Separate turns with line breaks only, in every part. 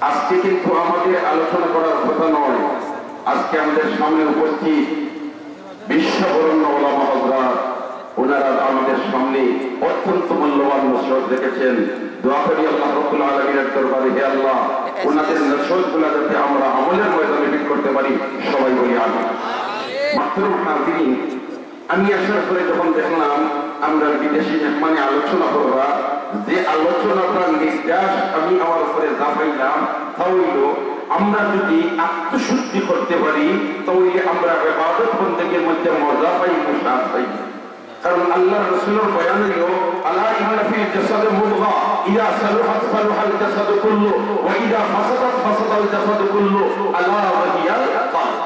আজকে কিন্তু আমাদের আলোচনা করার কথা নয়। আজকে আমাদের সামনে উপস্থিত বিশ্ববরণ্য ওলামা হযরত, ওনারা আমাদের সামনে অত্যন্ত মূল্যবান নসিহত রেখেছেন। দোয়া করি আল্লাহ রাব্বুল আলামিনের দরবারে, হে আল্লাহ, ওনাদের নসিহতগুলো যাতে আমরা আমলের ময়দানে বিক্রি করতে পারি, সবাই বলি আমিন। মাহতরম হাজিরিন, আমি আসার পরে যখন দেখলাম আমরা বিদেশি মেহমানে আলোচনা করবা, যে আলোচনাটার নির্যাস আমি আমার উপরে যা পাইলাম তা হইল, আমরা যদি আত্মশুদ্ধি করতে পারি তাহলে আমরা ইবাদত বন্দেগীর মধ্যে মজা পাই, মুশাহাদ পাই। কারণ আল্লাহ রাসূলের বয়ান হলো, আলা ইন্না ফিল জাসাদি মুদগা ইযা সালাহাত সালাহাল জাসাদু কুল্লু ওয়া ইযা ফাসাদাত ফাসাদাল জাসাদু কুল্লু আলা ওয়া হিয়াল কলব।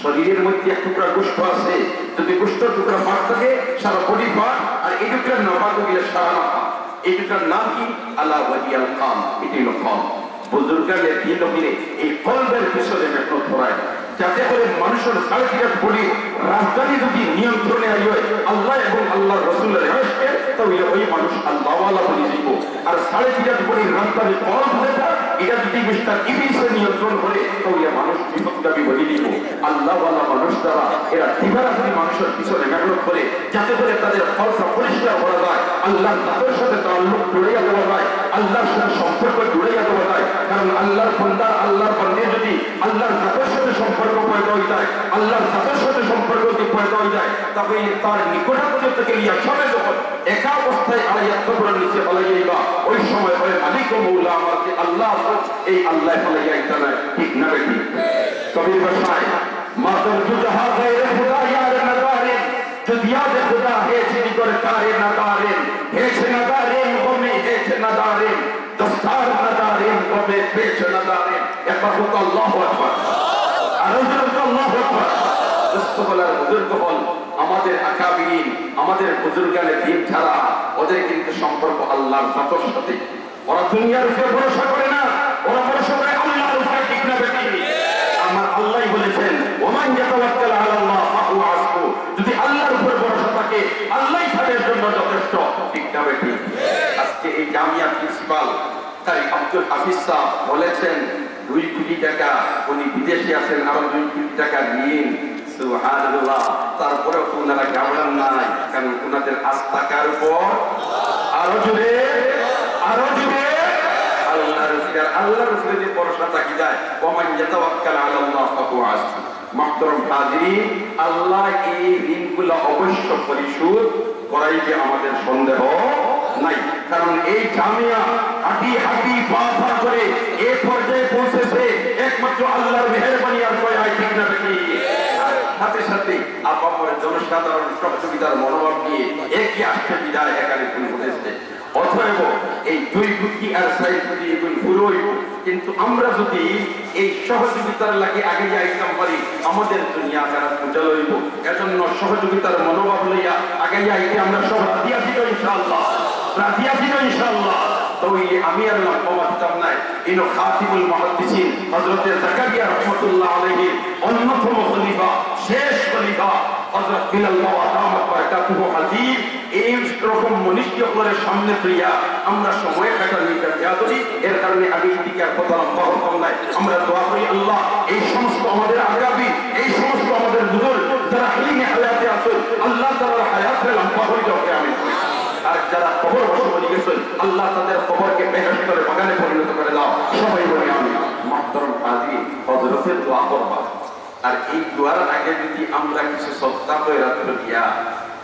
শরীরের মধ্যে এক টুকরা গোশত আছে, যদি গোশতের টুকরা পাক থাকে সারা বডি পাক, আর এই টুকরা না পাক হলে সারা না পাক। এই টুকরার নাম কি? আলা ওয়া হিয়াল কলব। এটাই হলো কলব। বুজুর্গানের দিন হলে এই কলবের পিছনে মেহনত করায়, যাতে করে মানুষের সাড়ে তিন বডি রাজধানী যদি নিয়ন্ত্রণে আই হয় আল্লাহ এবং আল্লাহ রসুলের ইবাদতকে, তাহলে ওই মানুষ আল্লাহওয়ালা বলে দিব। আর সাড়ে তিন বডি রাজধানী কলব যেটা, এটা যদি মিস্টার ইবলিসের নিয়ন্ত্রণ করে তাহলে মানুষ বিপদগামী বলে দিব। আল্লাহওয়ালা মানুষ দ্বারা এরা দিবারাত্রি মানুষের পিছনে মেহনত করে, যাতে করে তাদের ফলসা পরিষ্কার করা যায়, আল্লাহর জাতের সাথে তাআল্লুক জুড়াইয়া দেওয়া যায়, আল্লাহর সাথে সম্পর্ক জুড়াইয়া দেওয়া যায়। কারণ আল্লাহর বান্দা, আল্লাহর বান্দে যদি আল্লাহর জাতের সাথে সম্পর্ক পয়দা হয়ে যায়, আল্লাহর জাতের সাথে সম্পর্ক যদি পয়দা হয়ে যায়, তবে তার নিকটাত্মীয় থেকে লিয়া সবে যখন একা অবস্থায় আলাইয়া কবরের নিচে ফলাইয়া, ওই সময় ওই মালিক ও মৌলা আমাকে আল্লাহ, এই আল্লাহ ফলাইয়া এটা না, ঠিক না বেটি? কবির ভাষায় মাতর জুজাহা গায়রে খুদা ইয়ার নগারে, যদি ইয়াদ খুদা হে চিনি করে কারে নগারে, হেছে নগারে গমে হেছে নগারে, দস্তার নগারে গমে পেছে নগারে। একবার বলো আল্লাহু আকবার, আর আল্লাহু আকবার। দস্তবলার বুজুর্গ হল আমাদের আকাবিরিন, আমাদের বুজুর্গানের দিন ছাড়া ওদের কিন্তু সম্পর্ক আল্লাহর জাতের সাথে। ওরা দুনিয়ার উপরে ভরসা করে না, ওরা ভরসা করে আল্লাহর উপরে, ঠিক না বেটি? আমার আল্লাহ বলেছেন, ওমান ইয়াতাওয়াক্কাল আলাল্লাহ ফাহুয়া হাসবুহ। যদি আল্লাহর উপরে ভরসা থাকে, আল্লাহই তাদের জন্য যথেষ্ট, ঠিক না বেটি? আজকে এই জামিয়া প্রিন্সিপাল তাই আব্দুল হাফিজ সাহেব বলেছেন 2 কোটি টাকা, উনি বিদেশে আছেন, আরো 2 কোটি টাকা ঋণ। সুবহানাল্লাহ। তারপরে ওনারা ঘাবড়ান নাই, কারণ ওনাদের আস্থা কার উপর? আরো জোরে, আরো জোরে আল্লাহর উপরে যদি ভরসা থাকি যায়, ওমান ইয়াতাওয়াক্কাল আলাল্লাহ ফাহুয়া হাসবুহ। মাহতারাম হাজিরিন, আল্লাহ এই ঋণগুলো অবশ্য পরিশোধ করাইবে, আমাদের সন্দেহ নাই। কারণ এই জামিয়া হাঁটি হাঁটি পা পা করে এই পর্যায়ে পৌঁছেছে একমাত্র আল্লাহর মেহেরবানি আর দয়া, ঠিক না বেটি? সাথে সাথে আপামরের জনসাধারণ সহযোগিতার মনোভাব নিয়ে একই আসতে বিদায় এখানে শুরু করেছে। অতএব এই 2 কোটি আর 4 কোটি এগুলো পুরোই, কিন্তু আমরা যদি এই সহযোগিতার লাগে আগে যাইতাম পারি, আমাদের দুনিয়া যারা পূজা লইব। এজন্য সহযোগিতার মনোভাব লইয়া আগে যাইতে আমরা সব রাজি আছি তো ইনশাআল্লাহ, রাজি আছি তো ইনশাআল্লাহ। তাহলে আমি আর লম্বা দিতাম নাই, ইনো খাতিমুল মুহাদ্দিসিন হযরত জাকারিয়া রাহমাতুল্লাহ আলাইহি অন্যতম খলিফা, শেষ খলিফা হযরত বিলাল্লাহ আদামাত বারাকাতুহু হাজির, এই রকম মনীষীদের সামনে প্রিয়া আমরা সময় কাটার নিতে যাচ্ছি। এর কারণে আমি এদিকে আর কথা লম্বা করতাম নাই। আমরা দোয়া করি আল্লাহ এই সমস্ত আমাদের আগামী, এই সমস্ত আমাদের বুজুর্গ যারা ইলমে হায়াতে আছে, আল্লাহ তাআলা হায়াতে লম্বা হয়ে যাবে। আমি আর যারা কবর বসে গেছেন, আল্লাহ তাদের কবরকে বেহেশতের বাগানে পরিণত করে দাও, সবাই বলি আমি। মাহতারাম হাজির, হযরতের দোয়া করবা। আর এই দোয়ার আগে যদি আমরা কিছু সদকা করে রাখতে দিয়া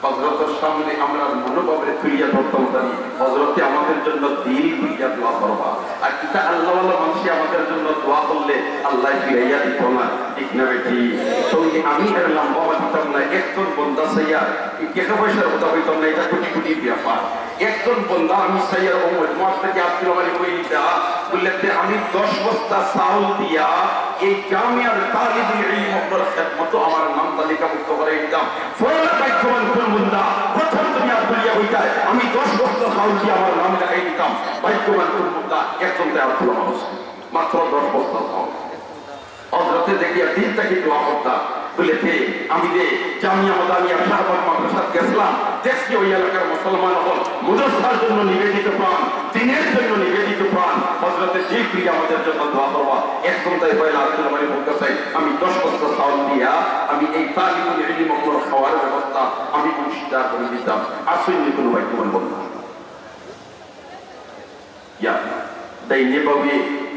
হযরতের সামনে আমরা মনোভাবের তুলিয়া ধরতাম পারি, হযরতে আমাদের জন্য দিল তুলিয়া দোয়া করবা। আর এটা আল্লাহওয়ালা মানুষ আমাদের জন্য দোয়া করলে আল্লাহ ফিরাইয়া দিত না, ঠিক না বেটি? তাহলে আমি এর লম্বা দিতাম না। একজন বন্দা সাইয়া টাকা পয়সার কথা হইতাম না, এটা কোটি কোটি ব্যাপার। একজন বন্দা আমি সাইয়ার ওমর মাস থেকে আব্দুল মালিক কইতা বললেন, আমি 10 বস্তা চাউল দিয়া এই জামিয়ার তালিবুল ইলম ওর খেদমত আমার নাম তালিকাভুক্ত করে দিতাম। ফয়লা বাইকমান কোন বন্দা প্রথম দুনিয়া দুনিয়া হইতায় আমি 10 বস্তা চাউল দিয়ে আমার নাম লেখাই দিতাম। বাইকমান কোন বন্দা একজন তে আব্দুল মালিক মাত্র 10 বস্তা চাউল। হযরতে দেখিয়া দিনটাকে দোয়া করতা, বলেছে আমি যে জামিয়া মাদানিয়া শাহবাগ মাদ্রাসাত গেছিলাম, দেখছি ওই এলাকার মুসলমান হল মুদরসার জন্য নিবেদিত প্রাণ, দিনের জন্য নিবেদিত প্রাণ। হযরতে জিবরিল আমাদের জন্য দোয়া করবা। একদম তাই হয় আল্লাহর বাড়ি বলতে চাই, আমি 10 বছর সাউন্ড দিয়া আমি এই তালিবুল ইলম ওর খাওয়ার ব্যবস্থা আমি পুরস্কার করে দিতাম। আসলে কোনো ভাই তোমার বলবো ইয়া দাইনে বাবু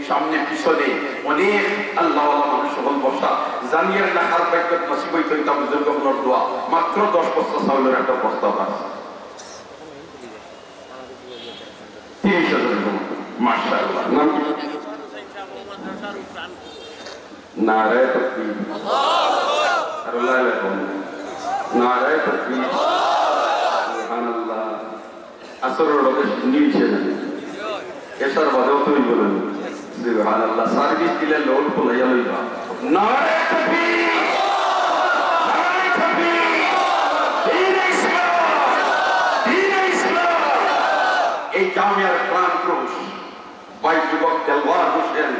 সামনে পিছনে অনেক আল্লাহ মানুষ সকল বসা জানিয়ার লেখার বাইকত নসিব হইতো এটা বুজুর্গ হলোর দোয়া। মাত্র 10 বছর চাউলের একটা প্রস্তাব আছে 30,000 মাশাআল্লাহ। নাম কি? নারায়ে তাকবীর, আল্লাহু আকবার, নারায়ে তাকবীর, সুবহানাল্লাহ। আসরের রোদে নিচে না এসার বাদেও তুই বলেন সুবহানাল্লাহ। সার্ভিস দিলে লোড বলাইয়া লইবা। নারায়ে তাকবীর, নারায়ে তাকবীর, দ্বীন ইসলাম, দ্বীন ইসলাম। এই জামিয়ার প্রাণ পুরুষ ভাই যুবক দেলওয়ার হোসেন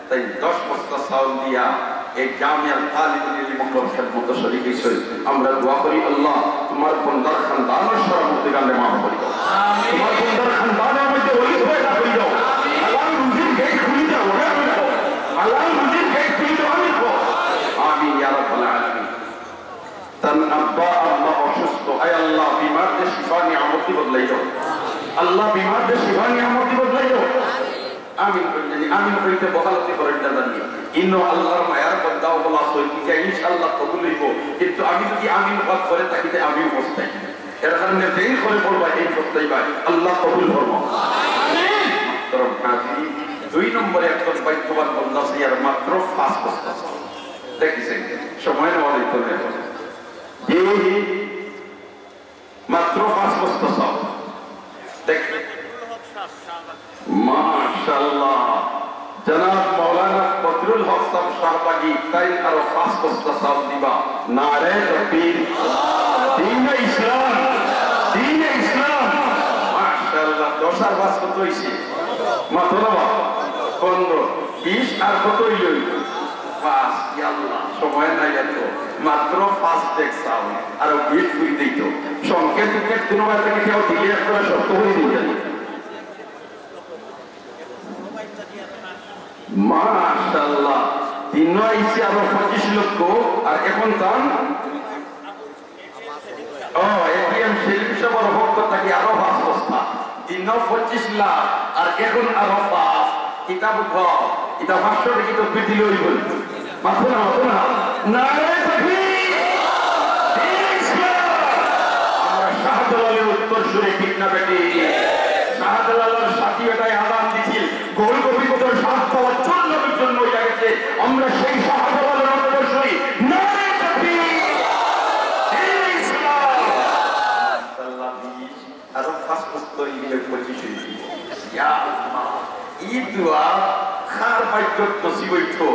তাই 10 বস্তা চাউল দিয়া এই জামিয়ার তালিবুল ইলম ওর খেদমত শরীক হইছে। আমরা দোয়া করি আল্লাহ তোমার বন্দার খানদানের সরমতি গানে মাফ করে দাও, তোমার বন্দার খানদানের মধ্যে ওলি হয়ে না করে দাও। আল্লাহ রুজির গেট খুলে দাও, আল্লাহ রুজির গেট খুলে দাও। আমিন ইয়া রাব্বাল আলামিন। তান আব্বা আল্লাহ অসুস্থ, আয় আল্লাহ বিমারদের শিফা নিয়ামতি বদলাই দাও, আল্লাহ বিমারদের শিফা নিয়ামতি বদলাই দাও। আমিন বললেন, আমিন হইতে বহালতি করেন জানি ইন্ন আল্লাহর মায়ার বন্দাও বলা হইতে যে ইনশাআল্লাহ কবুল হইব। কিন্তু আমি যদি আমিন বাদ করে থাকিতে আমি বসতাই এর কারণে যেই করে পড়বা এই বসতাই ভাই আল্লাহ কবুল করব। আমিন। তরফ কাজী 2 নম্বরে একজন বাইতবান বন্দা আছে আর মাত্র 5 বছর দেখেছেন সময় নেওয়া হইতো না এই মাত্র 5 বছর সব দেখেন মাশাআল্লাহ। জনাব মাওলানা বদরুল হক সাহেব শাহবাগী তাই আরো 5 বছর সাল দিবা। নারায়ে তাকবীর, দ্বীন ইসলাম, দ্বীন ইসলাম। মাশাআল্লাহ 10 আর 5 কত হইছে? মাত্র 15 20 আর কত হইল? 5। ইয়া আল্লাহ সময় নাই এত, মাত্র 5 দেখছাও আর বিট ফুই দিতো সংকেত থেকে দিনবার থেকে কেউ দিলে একটা শব্দ হয়ে দিল। মাশাআল্লাহ 3 আইছে আরো 25 লক্ষ আর এখন দাম এটিএম সেলিম সাহেবের ভক্ত থাকে আরো 5 বস্তা 25 লাখ আর এখন আরো 5 কিতাব ঘর এটা 500 টাকা তো বিদিল হইব মাথা না নারায়ে তাকবীর। আমরা শাহজালালের উত্তর সুরে ঠিক না বেটি শাহজালালের সাথী এটাই আদান দিছিল গোল কবিতার সাথ পাওয়ার জন্য হয়ে গেছে। আমরা সেই শাহজালালের উত্তর সুরি নারায়ে তাকবীর। আরো 5 বছর ইলে 25 ইয়া আল্লাহ এই দোয়া খার বাইত নসিব হইতো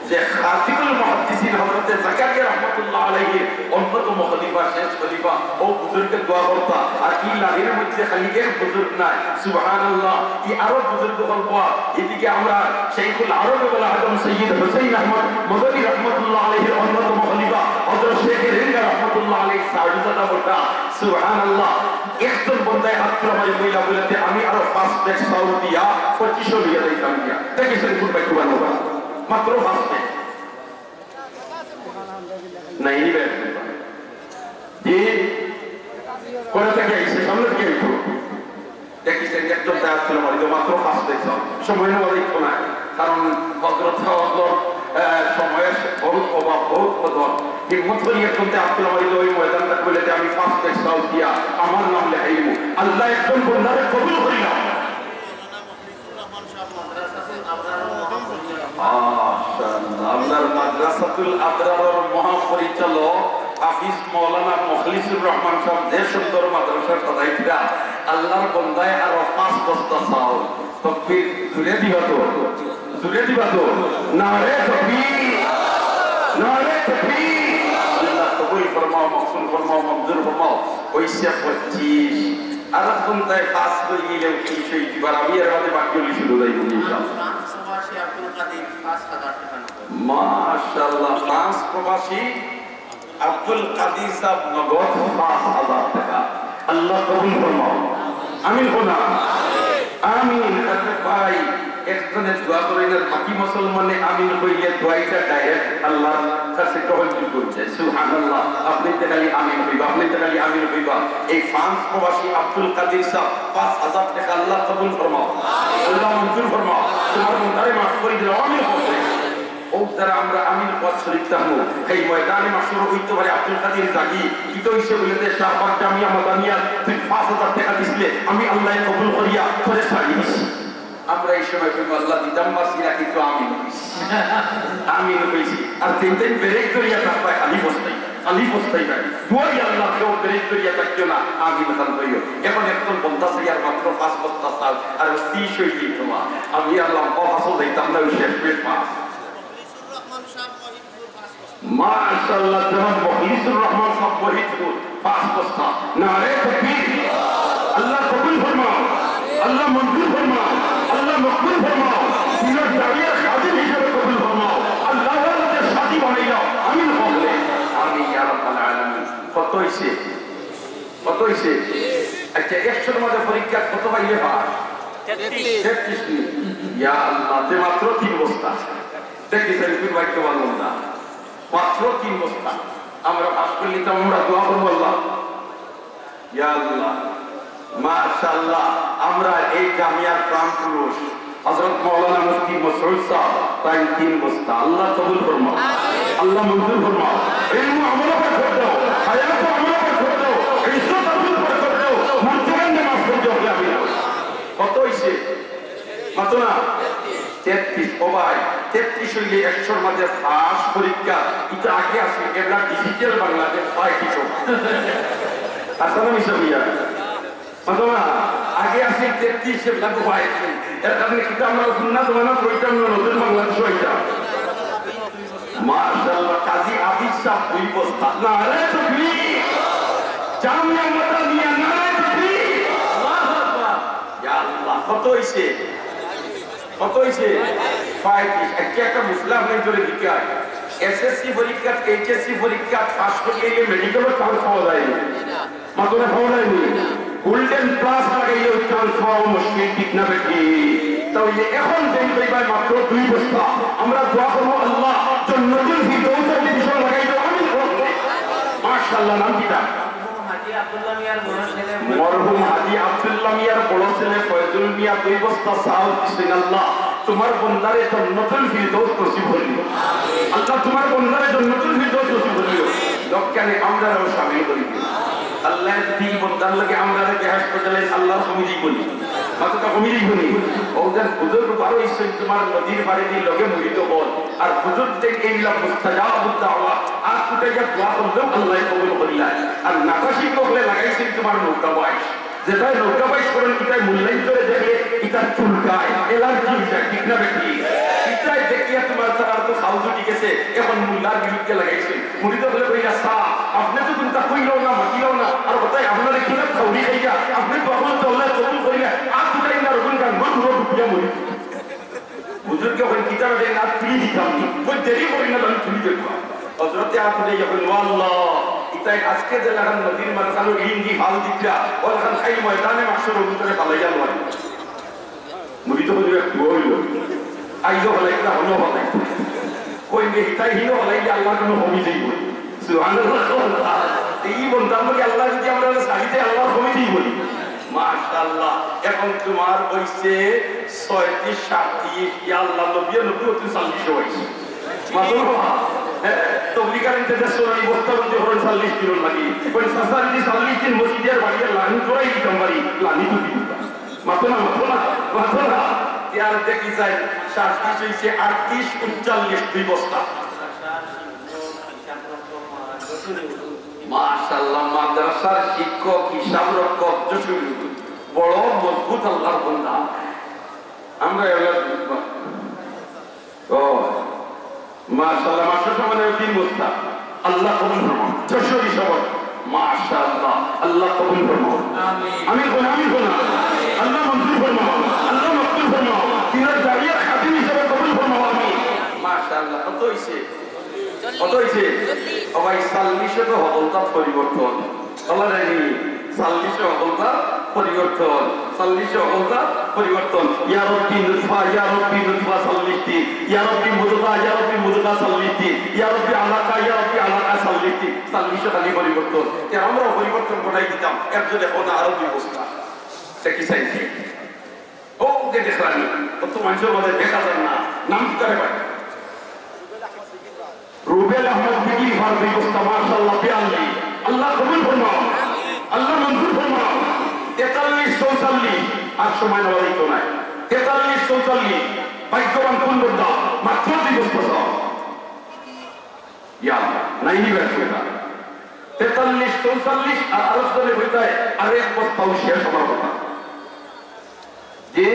যে খাতিবুল মুহাদ্দিসিন হযরত জাকারিয়া রাহমাতুল্লাহ আলাইহি অন্যতম খলিফা শেষ খলিফা ও বুজুর্গের দোয়া করতা আর এই লাহির মধ্যে খালি এক বুজুর্গ নাই সুবহানাল্লাহ এই আরো বুজুর্গ হলবা। এদিকে আমরা শাইখুল আরব ওয়াল আদম সৈয়দ হুসাইন আহমদ মদনী রাহমাতুল্লাহ আলাইহি অন্যতম খলিফা হযরত শেখ রিঙ্গা রাহমাতুল্লাহ আলাইহি সাউদিজাদা বলতা সুবহানাল্লাহ একজন বন্দায় হাত আমাদের মহিলা বলেতে আমি আরো 5 ব্যাগ চাউল দিয়া 25 লিয়া দিতাম দিয়া দেখেছেন কোন ভাই কুরবান হবে মাত্র 5 ব্যাগ নাই নিবে জি কোথা থেকে আইছে সামনে থেকে আইতো দেখেছেন একজন দাঁত ছিল আমাদের মাত্র 5 ব্যাগ চাউল সময় নেওয়া দিত না কারণ হযরত সাওয়ার সময়ের বহুত অভাব বহুত কদর হিম্মত করে একজন আব্দুল ওয়াহিদ ওই ময়দানটা বলে যে আমি 5 ব্যাগ চাউল দিয়া আমার নাম লেখাইব আল্লাহ একজন বন্দারে কবুল করিলাম। আপনার মাদ্রাসাতুল আবরার মহাপরিচালক হাফিজ মাওলানা মুখলিসুর রহমান সাহেব যে সুন্দর মাদ্রাসা সাজাইছিলা আল্লাহর বন্দায় আরো 5 বস্তা চাউল তাকবীর জুড়ে দিবা তো নারে তাকবীর নারে তাকবীর। আল্লাহ কবুল ফরমাও মকবুল ফরমাও মঞ্জুর ফরমাও ওইসে 25 আর বন্দায় 5 হয়ে গেলে 30 হয়ে দিবার আমি এর মধ্যে বাকি হলি শুরু দেই ইনশাআল্লাহ। মাশাআল্লাহ ফ্রান্স প্রবাসী আব্দুল কাদির সাহেব নগদ 5000 টাকা আল্লাহ কবুল ফরমাও আমিন হোনা আমিন ভাই একজনের দোয়া করেন আর বাকি মুসলমানে আমিন কইলে দোয়াইটা ডাইরেক্ট আল্লাহর কাছে গ্রহণ করছে সুবহানাল্লাহ আপনি তো খালি আমিন কইবা আপনি তো খালি আমিন কইবা এই ফ্রান্স প্রবাসী আব্দুল কাদির সাহেব 5000 টাকা আল্লাহ কবুল ফরমাও আল্লাহ মঞ্জুর ফরমাও তোমার মুনতারে মাফ করে দিও আমিন বলতে ও যারা আমরা আমিন পথ শরীফ থাকবো এই ময়দানে মাসুর হইতে পারে আব্দুল কাদির জাগি কি তো হিসেবে বলতে শাহবাগ জামিয়া মাদানিয়া তুই 5000 টাকা দিছিলে আমি আল্লাহ কবুল করিয়া তোরে ছাড়ি দিছি আমরা এই সময় কইব আল্লাহ দিতাম মাসিরা কিন্তু আমিন কইছি আমিন কইছি আর তিন দিন ব্রেক করিয়া থাকবা খালি বসতাই ভাই দুই আল্লাহ কেউ ব্রেক করিয়া থাকিও না আমিন খান কইও এখন একদম 50 আর মাত্র 5 বস্তা চাল আর 30 হই কি তোমার আমি আল্লাহ পাঁচও দিতাম না শেষ পেট পাস মাশাআল্লাহ জনাব মুখলিসুর রহমান সাহেব ওহিদপুর 5 বস্তা নারে তাকবীর আল্লাহ কবুল ফরমাও আল্লাহ মঞ্জুর ফরমাও আল্লাহ মকবুল ফরমাও তিনার দাঁড়িয়ে খাদিম হিসেবে কবুল ফরমাও আল্লাহ ওয়ালাদের সাথী বানাইও আমিন বলে আমিন ইয়া রাব্বাল আলামিন কত হইছে আচ্ছা 100 এর মধ্যে পরীক্ষা কত পাইলে পাস 33 ইয়া আল্লাহ তে মাত্র 3 বস্তা দেখি সেলফির বাইক তো ভালো না মাত্র 3 বস্তা আমরা পাস করলে তো আমরা দোয়া করব আল্লাহ ইয়া আল্লাহ মাশাআল্লাহ আমরা এই জামিয়ার প্রাণ পুরুষ হযরত মাওলানা মুফতি মসউদ সাহেব তাই 3 বস্তা আল্লাহ কবুল ফরমাও আল্লাহ মঞ্জুর ফরমাও ইলম আমল पर छोड़ दो हयात আমল पर छोड़ दो इज्जत আমল पर छोड़ दो মুরতাবান নামাজ পড়তে হবে আমি কত হইছে কত না 33 ও ভাই 33 হইলে 100 এর মধ্যে পাস পরীক্ষা এটা আগে আছে এগুলা ডিজিটাল বাংলাদেশ পাই কিছু আসলে মিশাবিয়া মাতোনা আগে আছে 33 সে লাগু পাইছে এর কারণে কিটা আমরা সুন্নাত বানানো প্রয়োজন নতুন বাংলাদেশ হইতা মাশাআল্লাহ কাজী আবিদ সাহেব 2 বস্তা নারে তাকবীর জামিয়া মাদানিয়া নারে তাকবীর আল্লাহু আকবার ইয়া আল্লাহ কত হইছে 35 একটা মুসলিম নেই জোরে দিতে হয় এসএসসি পরীক্ষা এইচএসসি পরীক্ষা পাস করলে মেডিকেলের চান্স পাওয়া যায় না মাতোনা পাওয়া যায় না গোল্ডেন প্লাস লাগাইলে চান্স পাওয়া মুশকিল ঠিক না বেটি তাহলে এখন যেই ভাই মাত্র 2 বস্তা আমরা দোয়া করব আল্লাহ জান্নাতুল ফিরদৌসের ডিভিশন লাগাই দাও আমিন বলতে মাশাআল্লাহ নাম কিটা মরহুম হাজী আব্দুল্লাহ মিয়ার বড় ছেলে ফয়জুল মিয়া 2 বস্তা চাল দিছেন আল্লাহ তোমার বন্দারে জান্নাতুল ফিরদৌস নসিব করিও আল্লাহ তোমার বন্দারে জান্নাতুল ফিরদৌস নসিব করিও লোককে আমরাও শামিল করি আল্লাহ যদি বন্দার লাগে আমরা বেহেশত পৌঁছালে আল্লাহ সমিতি বলি মাত্র কমিটি বলি ওদের বুজুর্গ বারো ইসে তোমার নদীর বাড়িতে লগে মুরিদ হল আর বুজুর্গদের এইলা মুস্তাজাবুদ দাওয়া আর কুটে যা দোয়া করলেও আল্লাহ কবুল করিলা আর নাকাশি করলে লাগাইছেন তোমার নৌকা বাইশ যেটাই নৌকা বাইশ করেন এটাই মূল্যায়ন করে দেখলে এটা চুলকায় এলার্জি যায় ঠিক না বেশি এটাই দেখিয়া তোমার তারা তো সাউজু ঠিক আছে এখন মূল্যার বিরুদ্ধে লাগাইছে মুরিদ বলে কইলা সা আপনি তো চিন্তা কইলো না মাতিও না আর বতাই আপনার কিনা খাউরি খাইয়া আপনি তখন তো আল্লাহ কবুল করিলা আর কুটাই না রুকুন গান মন রুপিয়া মুরি বুজুর্গ হন কিতাব দেন আর তুলি দিতাম কই দেরি করি না আমি তুলি দেব হযরতে আপনি যখন আল্লাহ ইতাই আজকে যে লাগান নদীর মাঝখানে ইঞ্জি ফাল দিতা ওখান খাই ময়দানে মাসর ভিতরে পালাইয়া লয় মুরি তো বলি একটু হইল আইজো হলাইলা হলো হলাই কই বে ইতাই হিনো হলাইলে আল্লাহ কোনো হবি যাইব সুবহানাল্লাহ এই বন্দার মধ্যে আল্লাহ যদি আমরা সাহিতে আল্লাহ হবি বলি মাশাআল্লাহ এখন তোমার হইছে 36 37 ইয়া আল্লাহ নবী নবী 40 হইছে মাশাআল্লাহ তবলিগারের যে সোনালি বস্তা বলতে হল 40 কিলো লাগি কোন সাসার দি 40 দিন মসজিদের বাড়িতে লানি জোড়াই দিতাম বাড়ি লানি তো দিতাম মাতনা ইয়ার দেখি যায় 37 হইছে 38 39 দুই বস্তা মাশাআল্লাহ মাদ্রাসার শিক্ষক হিসাব রক্ষক জসুল বড় মজবুত আল্লাহর বান্দা আমরা ও মাশাআল্লাহ মাশাআল্লাহ মানে 3 বস্তা আল্লাহ কবুল ফরমাও জসুরি সবর মাশাআল্লাহ আল্লাহ কবুল ফরমাও আমিন আমিন আল্লাহ মঞ্জুর ফরমাও আল্লাহ মকবুল ফরমাও তিনার জারিয়া খাতিম হিসাবে কবুল ফরমাও আমিন মাশাআল্লাহ কত হইছে সবাই 40 তো হলতা পরিবর্তন বলারেনি 40 হলতা পরিবর্তন 40 হলতা পরিবর্তন ইয়া রব্বি নুতফা 40 টি ইয়া রব্বি মুদগা 40 টি ইয়া রব্বি আলাকা 40 খালি পরিবর্তন তে আমরা পরিবর্তন করাই দিতাম একজন এখন আরো দুই বস্তা কি চাইছে ও কে দেখানি কত মানুষের মধ্যে দেখা যায় না নাম কি করে ভাই রুবেল আহমদ বিকি ফার ব্যবস্থা মাশাআল্লাহ বিআল্লি আল্লাহ কবুল ফরমাও আল্লাহ মঞ্জুর ফরমাও 43 44 আর সময় নয় তো নাই 43 44 ভাগ্যবান কোন বন্ধা মাত্র দিবস পাও ইয়া নাই নিবে সেটা 43 44 আর আলোচনা হইতে আর এক প্রস্তাব শেষ হবার কথা যে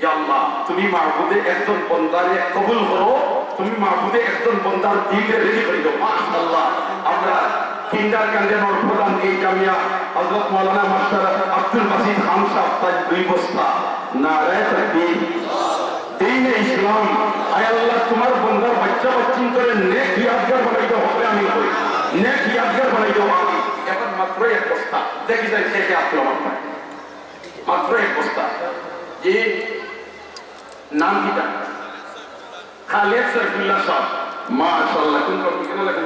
ইয়া আল্লাহ তুমি মাহবুবে একজন বান্দারে কবুল করো তুমি মাহবুবে একজন বান্দার দিলে রেডি করে দাও মাশাআল্লাহ আমরা কিন্ডার গার্ডেনের প্রধান এই জামিয়া হযরত মাওলানা মাস্টার আব্দুল বাসিত খান সাহেব তাই 2 বস্তা নারে তাকবীর দ্বীন ইসলাম আয় আল্লাহ তোমার বান্দার বাচ্চা বাচ্চিন করে নেক ইয়াদগার বানাই দাও হবে আমি কই নেক ইয়াদগার বানাই দাও আমি এখন মাত্র এক বস্তা দেখি যাই শেষে আপনি আমার মাত্র এক বস্তা যে নাম কিটা খালেদ সরফুল্লাহ সাহেব মাশাআল্লাহ কোন কেন লাগেন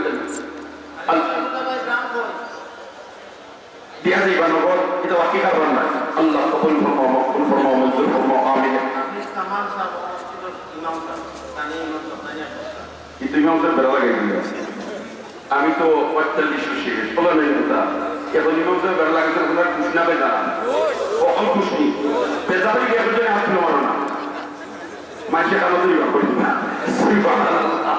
দিয়া যাই বানগর এটা বাকি কারণ না আল্লাহ কবুল ফরমাও মকবুল ফরমাও মঞ্জুর ফরমাও আমিন আপনি সামান সাহেব মসজিদের ইমাম সাহেব তানি ইমাম সাহেব কিন্তু ইমাম সাহেব বেলা লাগাই দিল আমি তো 45 শেষ বলা নাই কথা এখন ইমাম সাহেব বেলা লাগাইতে কোনো খুশি না বেজা কখন খুশি বেজারি গেলে তো হাত মারো না মাঝে কালো তুই করি না সুবহানাল্লাহ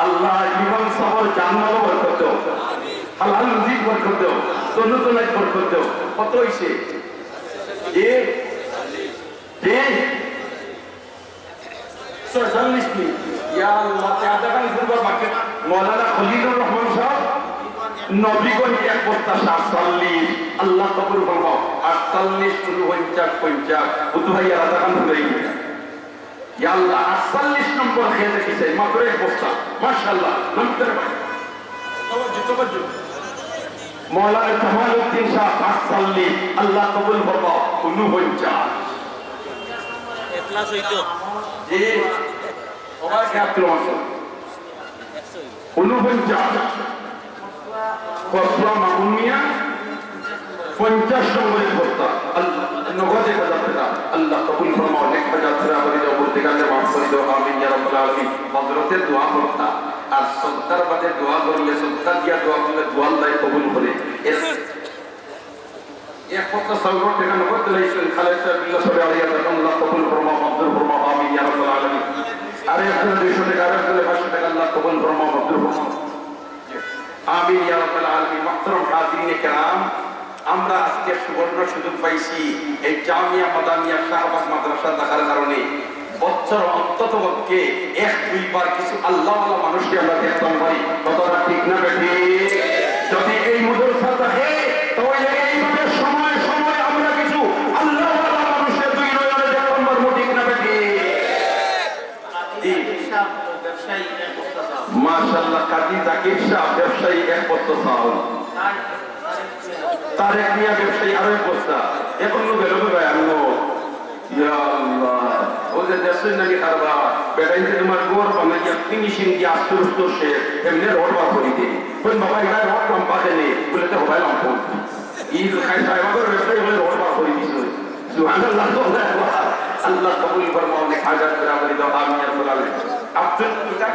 আল্লাহ ইমাম সাহেবের জান্নাত বরকত দাও হালাল রিজিক বরকত দাও সুন্নাত বরকত দাও কত হইছে এ 46 মিনিট ইয়া আল্লাহ আধা ঘন্টা পূর্ব বাকি মাওলানা খলিলুর রহমান সাহেব নবীগঞ্জ এক বস্তা 47 আল্লাহ কবুল ফরমাও 48 49 বুধ ভাইয়া আধা ঘন্টা হয়ে গেছে ইয়া আল্লাহ 48 নম্বর খেয়ে দেখেছে মাত্র এক বস্তা মাশাআল্লাহ নমস্কার ভাই তওয়াজ্জু মাওলানা কামালউদ্দিন সাহেব 48 আল্লাহ কবুল ফরমাও 49 এখলাস হইতো জি ওরা কি আপলো আছে 49 ফতোয়া মামুনিয়া 50 নম্বরের বস্তা আল্লাহ নগদে কাজা পেটা আল্লাহ কবুল ফরমাও নেক কাজা পুরা করে দাও বলতে গেলে মাফ করে দাও আমিন ইয়া রাব্বাল আলামিন হযরতের দোয়া করতা আর সত্তার বাদে দোয়া করলে সত্তা দিয়া দোয়া করলে দোয়া আল্লাহ কবুল করে এক কথা সর্ব থেকে নগদ লাইছেন খালেদ বিল্লাহ সাল্লাল্লাহু আলাইহি ওয়াসাল্লাম আল্লাহ কবুল ফরমাও মকবুল ফরমাও আমিন ইয়া রাব্বাল আলামিন আরে একজন 200 টাকা আর 500 টাকা আল্লাহ কবুল ফরমাও মকবুল ফরমাও আমিন ইয়া রাব্বাল আলামিন মুহতারাম হাজিরিন کرام আমরা আজকে সুবর্ণ সুযোগ পাইছি এই জামিয়া মাদানিয়া শাহবাজ মাদ্রাসা দেখার কারণে বছর অন্তত পক্ষে 1-2 বার কিছু আল্লাহওয়ালা মানুষকে আমরা দেখতাম পারি কতটা ঠিক না বেটি যদি এই মাদ্রাসা থাকে তাহলে এইভাবে সময় সময় আমরা কিছু আল্লাহওয়ালা মানুষকে দুই নয়নে দেখতাম পারবো ঠিক না বেটি ব্যবসায়ী এক বস্তা মাশাআল্লাহ কাজী জাকির সাহেব ব্যবসায়ী এক বস্তা চাউল তারেক মিয়া ব্যবসায়ী আরো এক বস্তা এখন লোক গেল ভাই আমি ইয়া আল্লাহ ও যে দেশের নাকি কারবা বেটাই যে তোমার গোর বানাইয়া ফিনিশিং দিয়ে আস্তে সে এমনি রড বার করে দিই কোন বাবা এটা রড কম পাতে নেই বলে তো হবাই লাম্প ঈদ খাই সাহেব আগর ব্যবসায়ী বলে রড বার করে দিছিল সুবহানাল্লাহ আল্লাহ কবুল ফরমাও নেক হাজার করে আমরি দাও আমিন ইয়া রাব্বাল আলামিন আব্দুল কিতা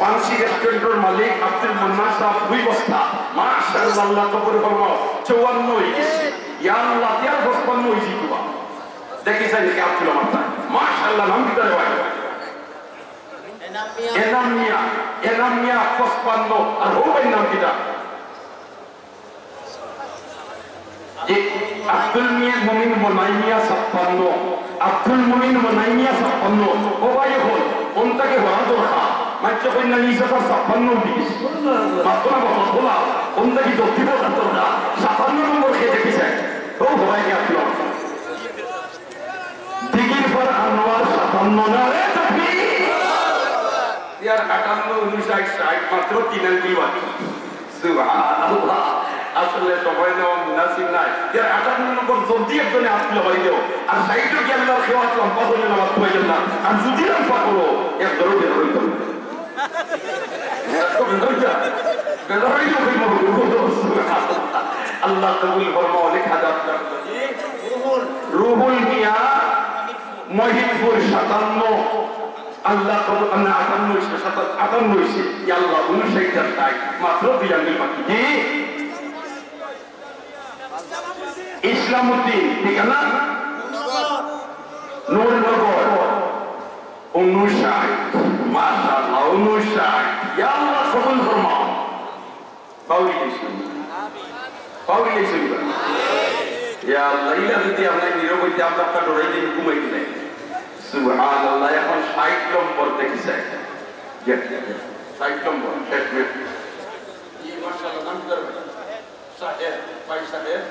পাঁচি রেস্টুরেন্টের মালিক আব্দুল মান্নান সাহেব 2 বস্তা মাশাআল্লাহ আল্লাহ কবুল ফরমাও 54 ইয়া আল্লাহ 55 হইছি তুবা দেখি যাই কি আব্দুল মান্নান মাশাআল্লাহ নাম কি করে ভাই এনাম মিয়া 55 আর হোবের নাম কিটা যে আব্দুল মুমিন মোনাইমিয়া 56 আব্দুল মুমিন মোনাইমিয়া 56 ও ভাই হল কোনটাকে বলা দরকার মাত্র কন্যা নিচে 56 দিস মাত্রা বলা বলা কোনটা কি দক্ষিণ দরকার 57 নম্বর খেয়ে দেখেছে ও ভাই কি আপনার দিগির পর আনোয়ার 57 না রে তাকবীর ইয়ার 58 59 60 মাত্র 3 আঙ্গুল বাকি সুবহানাল্লাহ আসলে সময় নেওয়া মুনাসিব নাই ইয়ার 58 নম্বর জলদি একজনে আপনি বাড়ি দেও আর 60 কি আল্লাহর খেওয়াত লম্বা হলে নামাজ পড়ে না আর যদি লম্বা করো এক ধরো বের হইতো আল্লাহ কবুল ফরমাও অনেক হাজার রুহুল মিয়া মহিদপুর 57 আল্লাহ কবুল আমরা 58 আল্লাহ 59 টাই মাত্র 2 আঙ্গুল বাকি জি ইসলামউদ্দিন ঠিকানা নূরনগর 59 মাশাআল্লাহ 59 ইয়া আল্লাহ কবুল ফরমাও পাউলি ইসলাম পাউলি ইসলাম ইয়া আল্লাহ ইলা যদি আমরা নিরবইতে আমরা একটা ডরাই দিন ঘুমাই দিলাই সুবহানাল্লাহ এখন 60 নম্বর দেখছে জি 60 নম্বর শেষ মে ই মাশাআল্লাহ নাম করবে সাহেব ভাই সাহেব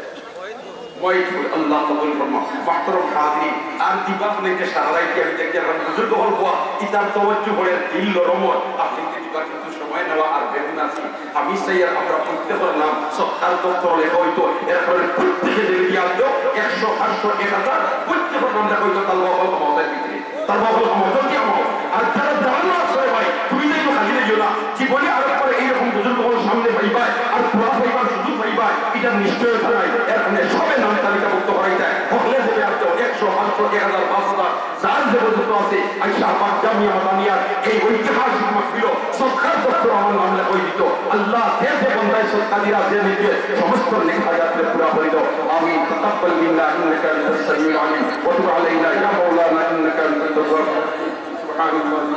ওয়াইফুল আল্লাহ কবুল ফরমাও মাহতারাম হাজিরিন আর দিবাক নেকে সারাই কি আমি দেখি আর বুজুর্গ হল কোয়া ইতার তাওয়াজ্জু করে দিল রহমত আপনি দিবাক একটু সময় নেওয়া আর বেগুন আছি আমি সাইয়ার আমরা প্রত্যেকের নাম সরকার দপ্তর লেখা হইতো এরপরে প্রত্যেকে যদি দিয়া দাও 100 500 1000 প্রত্যেকের নাম লেখা হইতো আল্লাহ হল মহতার ভিতরে তারপর হল মহতার কি আমল আর যারা জানো আসলে ভাই তুমি যাই খালি দিও না জীবনে আর পরে এইরকম বুজুর্গ হল সামনে পাইবা আর পুরা পাইবার সুযোগ পাইবা এটা নিশ্চয় নাই এখানে সবে নাম তালিকাভুক্ত করাই যায় হলে দেবে আর 100 500 1000 5000 যার যে বস্তু আছে আয়েশা পাক জামিয়া মাদানিয়া এই ঐতিহাসিক মাহফিল সরকার দপ্তর আমার নাম লেখা দিত আল্লাহ যে বন্দায় সরকারিরা যে নিজে সমস্ত লেখা যাতে পুরা করে দাও আমিন তাকাব্বাল মিন্না ইন্নাকা আনতাস সামিউল আলিম ওয়া তুব আলাইনা ইয়া মাওলানা ইন্নাকা আনতাত তাওয়াব সুবহানাল্লাহ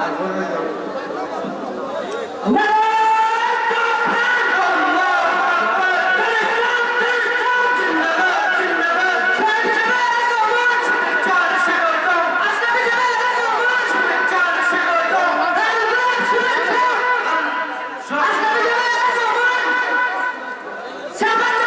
Saheb